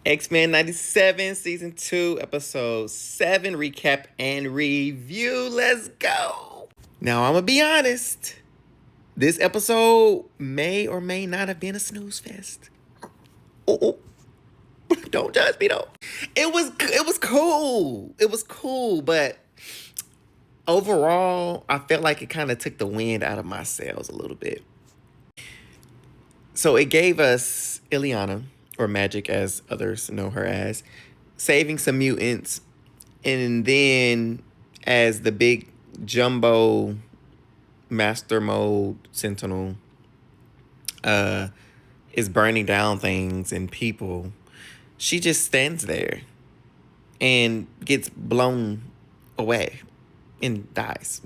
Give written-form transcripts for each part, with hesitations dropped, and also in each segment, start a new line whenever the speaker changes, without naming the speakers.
X-Men 97, Season 2, Episode 7, recap and review. Let's go. Now, I'm going to be honest. This episode may or may not have been a snooze fest. Oh. Don't judge me, though. It was cool. It was cool, but overall, I felt like it kind of took the wind out of my sails a little bit. So it gave us Ileana, or Magic as others know her as, saving some mutants, and then as the big jumbo master mode sentinel is burning down things and people, she just stands there and gets blown away and dies.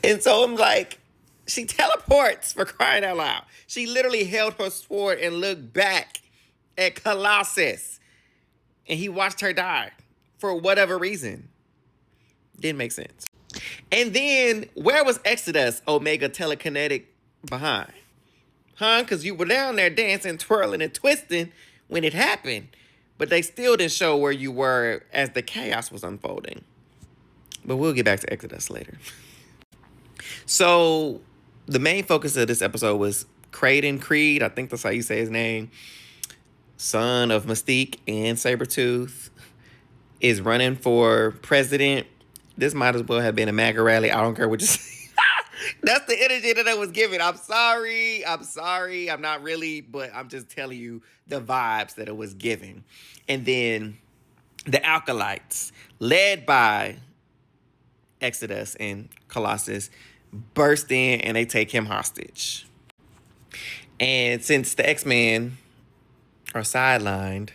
And so I'm like, she teleports, for crying out loud. She literally held her sword and looked back at Colossus. And he watched her die for whatever reason. Didn't make sense. And then, where was Exodus, Omega Telekinetic, behind? Huh? Because you were down there dancing, twirling, and twisting when it happened. But they still didn't show where you were as the chaos was unfolding. But we'll get back to Exodus later. So, the main focus of this episode was Kraden Creed, I think that's how you say his name, son of Mystique and Sabretooth, is running for president. This might as well have been a MAGA rally. I don't care what you say. That's the energy that I was giving. I'm sorry. I'm not really, but I'm just telling you the vibes that it was giving. And then the Acolytes, led by Exodus and Colossus, burst in and they take him hostage. And since the X-Men are sidelined,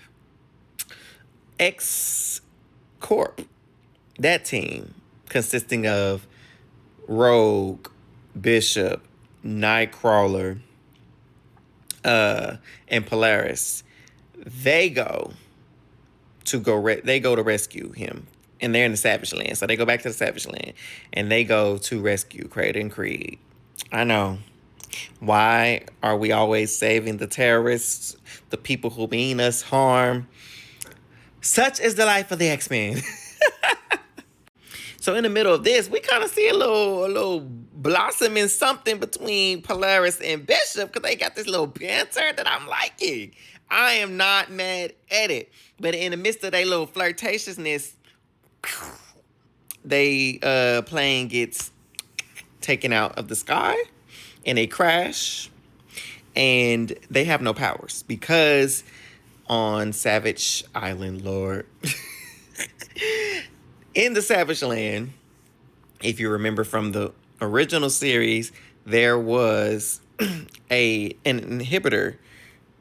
X-Corp, that team consisting of Rogue, Bishop, Nightcrawler, and Polaris, they go to rescue him. And they're in the Savage Land. So they go back to the Savage Land. And they go to rescue Kraden Creed. I know. Why are we always saving the terrorists, the people who mean us harm? Such is the life of the X-Men. So in the middle of this, we kind of see a little blossoming something between Polaris and Bishop, because they got this little banter that I'm liking. I am not mad at it. But in the midst of their little flirtatiousness, they plane gets taken out of the sky and they crash, and they have no powers because on Savage Island, Lord, in the Savage Land, if you remember from the original series, there was an inhibitor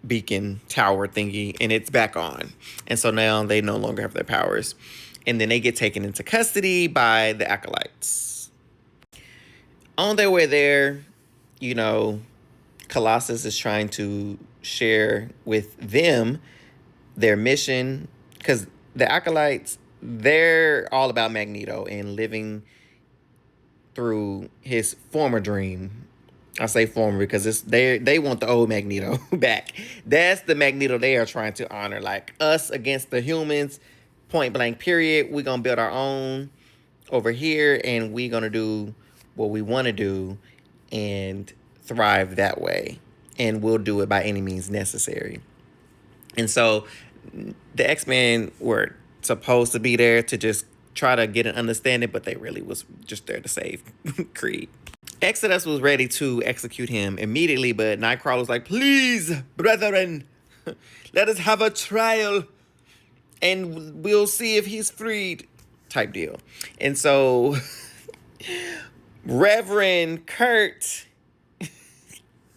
beacon tower thingy, and it's back on, and so now they no longer have their powers. And then they get taken into custody by the Acolytes. On their way there, Colossus is trying to share with them their mission. Because the Acolytes, they're all about Magneto and living through his former dream. I say former because they want the old Magneto back. That's the Magneto they are trying to honor. Like us against the humans. Point blank, period. We're going to build our own over here, and we're going to do what we want to do and thrive that way. And we'll do it by any means necessary. And so the X-Men were supposed to be there to just try to get an understanding, but they really was just there to save Creed. Exodus was ready to execute him immediately, but Nightcrawler was like, please, brethren, let us have a trial, and we'll see if he's freed, type deal. And so Reverend Kurt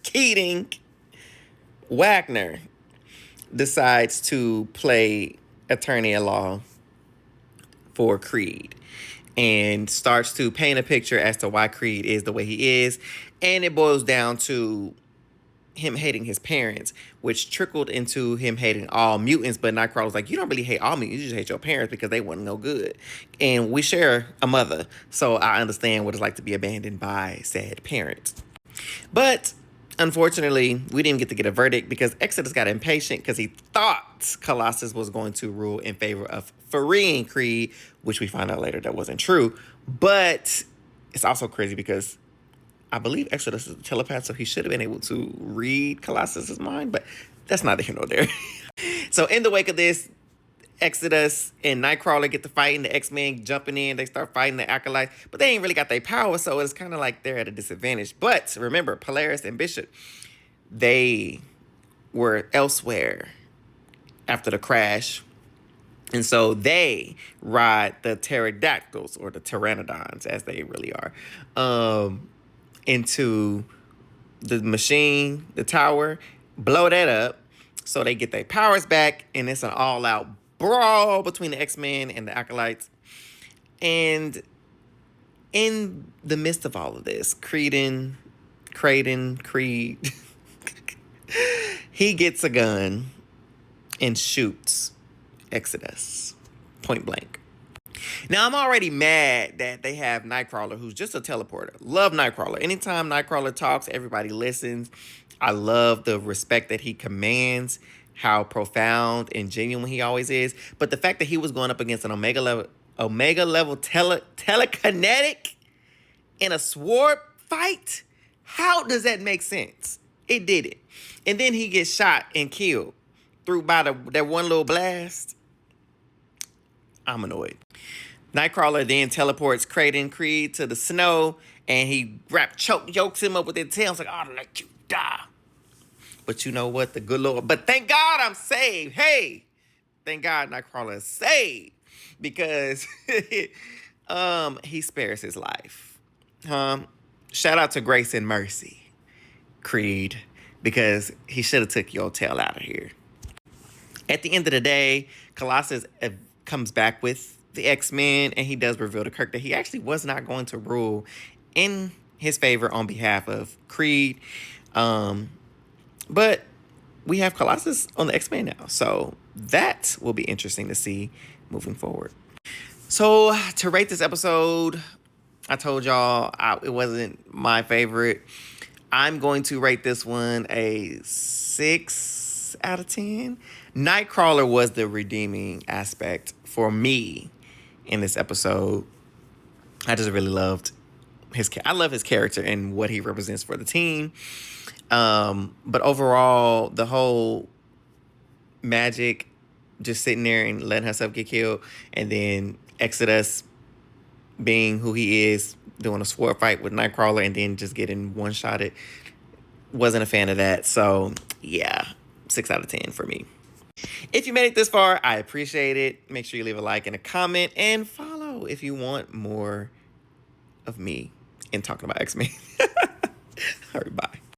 Keating Wagner decides to play attorney-at-law for Creed and starts to paint a picture as to why Creed is the way he is. And it boils down to him hating his parents, which trickled into him hating all mutants. But Nightcrawler was like, you don't really hate all mutants, you just hate your parents because they weren't no good. And we share a mother, so I understand what it's like to be abandoned by sad parents. But Unfortunately, we didn't get a verdict because Exodus got impatient because he thought Colossus was going to rule in favor of freeing Creed, which we find out later that wasn't true. But it's also crazy because I believe Exodus is a telepath, so he should have been able to read Colossus's mind, but that's neither here nor there. So in the wake of this, Exodus and Nightcrawler get to fighting, the X-Men jumping in, they start fighting the Acolytes, but they ain't really got their power, so it's kind of like they're at a disadvantage. But remember, Polaris and Bishop, they were elsewhere after the crash, and so they ride the pterodactyls, or the pteranodons, as they really are, into the machine, the tower, blow that up, so they get their powers back, and it's an all-out brawl between the X-Men and the Acolytes. And in the midst of all of this, Creed, he gets a gun and shoots Exodus point blank. Now, I'm already mad that they have Nightcrawler, who's just a teleporter. Love Nightcrawler. Anytime Nightcrawler talks, everybody listens. I love the respect that he commands, how profound and genuine he always is. But the fact that he was going up against an Omega level telekinetic in a sword fight, how does that make sense? It didn't. And then he gets shot and killed by that one little blast. I'm annoyed. Nightcrawler then teleports Creed to the snow, and he yokes him up with his tail. It's like, I'll let you die. But you know what? The good Lord. But thank God I'm saved. Hey, thank God Nightcrawler is saved, because he spares his life. Shout out to Grace and Mercy, Creed, because he should have took your tail out of here. At the end of the day, Colossus comes back with the X-Men, and he does reveal to Kirk that he actually was not going to rule in his favor on behalf of Creed. But we have Colossus on the X-Men now, so that will be interesting to see moving forward. So to rate this episode, I told y'all it wasn't my favorite. I'm going to rate this one a 6 out of 10. Nightcrawler was the redeeming aspect for me in this episode. I just really loved I love his character and what he represents for the team. But overall, the whole Magic just sitting there and letting herself get killed, and then Exodus being who he is, doing a sword fight with Nightcrawler, and then just getting one-shotted, wasn't a fan of that. So yeah, 6 out of 10 for me. If you made it this far, I appreciate it. Make sure you leave a like and a comment, and follow if you want more of me in talking about X-Men. All right, bye.